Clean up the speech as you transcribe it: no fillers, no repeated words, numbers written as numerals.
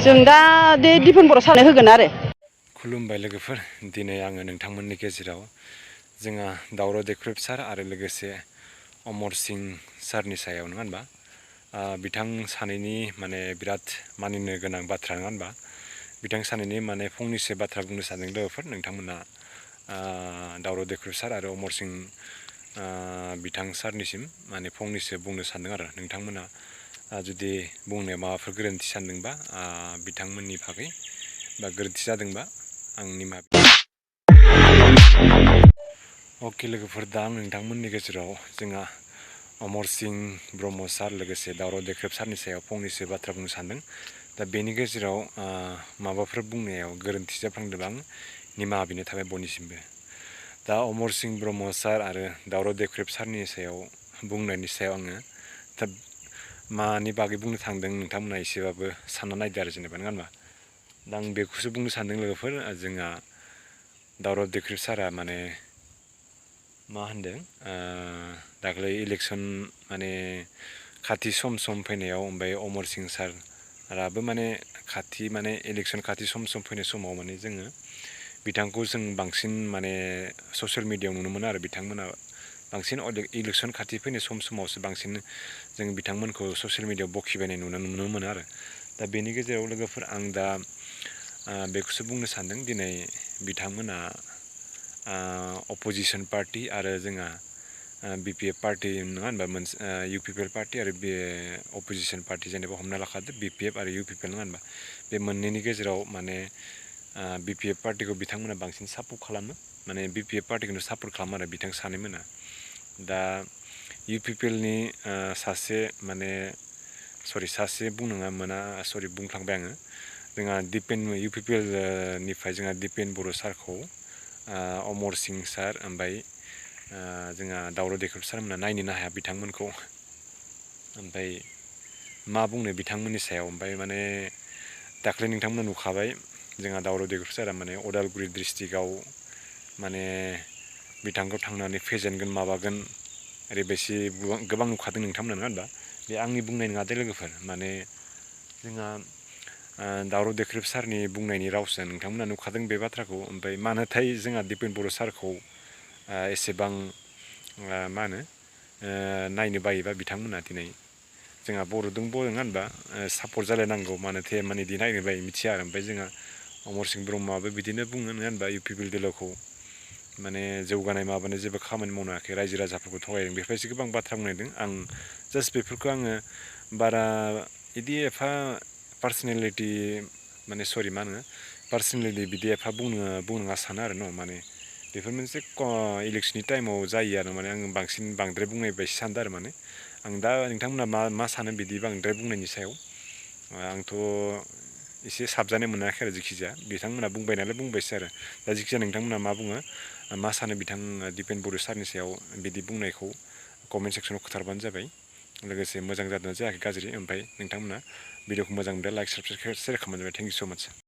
जों दा दिफेन बर' सारनो होगोन आरो। खुलुमबाय लोगोफोर, दिनै आङो नोंथांमोननि गेजेराव जोंहा दावराव देख्रुब सार आरो लोगोसे अमर सिं सारनि सायाव नङा होनबा बिथां सानैनि माने बिराद मानिनो गोनां बाथ्रा नङा होनबा बिथां सानैनि माने फंनैसो बाथ्रा बुंनो सानदों लोगोफोर नोंथांमोना दावराव देख्रुब सार आरो अमर सिं बिथां सारनिसिम माने फंनैसो बुंनो सानदों आरो नोंथांमोना जुदि बुंनायाव माबाफोर गोरोन्थि सानदोंबा बिथांमोननि बागै बा गोरोन्थि जादोंबा आंनि अके लोगोफोर, दा आं नोंथांमोननि गेजेराव जोंहा अमर सिं ब्रह्म सार लोगोसे दावराव देख्रेब सारनि सायाव फंनैसो बाथ्रा बुंनो सानदों। दा बेनि गेजेराव माबाफोर बुंनायाव गोरोन्थि जाफ्लांदोंबा आं निमाहा बिनो थाबाय बयनिसिमबो। दा अमर सिं ब्रह्म सार आरो दावराव देख्रेब सारनि सायाव बुंनायनि सायाव आङो दा मानि बागै बुंनो थांदों नोंथांमोना एसेबाबो सानना नायदो आरो जेनेबा नङा होनबा। दा आं बेखौसो बुंनो सानदों लोगोफोर, जोंहा दावराव देख्रेब सारा माने मा होनदों दाख्लै इलेक्सन माने खाथि सम फैनायाव ओमफ्राय अमर सिं साराबो माने इलेक्सन खाथि सम फैनाय समाव माने जोङो बिथांखौ जों बांसिन माने ससियेल मिडियायाव नुनो मोनो आरो बिथांमोना बांसिन इलेक्सन खाथि फैनाय समावसो बांसिन जों बिथांमोनखौ ससियेल मिडियायाव बखिबायनाय नुनो मोनो आरो। दा बेनि गेजेराव लोगोफोर आं दा बेखौसो बुंनो सानदों, दिनै बिथांमोना अप'जिसन पार्टि आरो जोंहा BPF पार्टि नङा होनबा मोनसे UPPL पार्टि आरो बे अप'जिसन पार्टि जेनेबा हमना लाखादो BPF आरो UPPL नङा होनबा। बे मोननैनि गेजेराव माने BPF पार्टिखौ बिथांमोना बांसिन सापर्ट खालामो, माने BPF पार्टिखौनो सापर्ट खालामो आरो बिथां सानैमोना। दा UPPLनि सासे बुंफ्लांबाय आङो, जोंहा UPPL निफ्राय जोंहा दिपेन बर' सारखौ अमर सिं सार ओमफ्राय जोंहा दावराव देख्रेब सारमोना नायनोनो हाया बिथांमोनखौ। ओमफ्राय मा बुंनो बिथांमोननि सायाव, ओमफ्राय माने दाख्लै नोंथांमोना नुखाबाय जोंहा दावराव देख्रेब सारा माने अदालगुरि डिस्ट्रिक्टआव माने बिथांखौ थांनानै फेजेनगोन माबागोन ओरैबायदि गोबां नुखादों नोंथांमोना नङा होनबा। बे आंनि बुंनाय नङा दे लोगोफोर, माने जोंहा दावराव देख्रेब सारनि बुंनायनि रावसो नोंथांमोना नुखादों बे बाथ्राखौ। ओमफ्राय मानोथाय जोंहा दिपेन बर' सारखौ एसेबां नायनो बायोबा बिथांमोना दिनै जोंहा बर'जों बर' नङा होनबा सापर्ट जालायनांगौ मानोथो इदि नायनो बायो मिथिया आरो। ओमफ्राय जोंहा अमर सिं ब्रह्मआबो बिदिनो बुङो नङा होनबा UPPL दोलोखौ माने जौगानाय माबानो जेबो खामानि मावनो हायाखै, रायजो राजाफोरखौ थगायदों, बेफोरबायदि गोबां बाथ्रा बुंनायदों। आं जास्ट बेफोरखौ आङो बारा बिदि एफा पार्सनेलि बिदि एफा बुंनाङा सानो आरो न', माने बेफोर मोनसे इलेक्सननि टाइमाव जायो आरो माने आं बांद्राय बुंनाय बायदि सानदों आरो। माने आं दा नोंथांमोना मा सानो बिदि बांद्राय बुंनायनि सायाव, आंथ' एसे साबजानाय मोनाखै आरो जेखिजाया बिथांमोना बुंबाय नालाय बुंबायसो आरो। दा जेखिजाया नोंथांमोना मा बुङो, मा सानो बिथां दिपेन बर' सारनि सायाव बिदि बुंनायखौ कमेन्ट सेक्सनाव खोथारबानो जाबाय। लोगोसे मोजां जादोंना जायाखै गाज्रि, ओमफ्राय नोंथांमोना भिडिअखौ मोजां मोनदों लाइक साबसक्राइब सेयार खालामबानो जाबाय। थेंक इउ स' माच।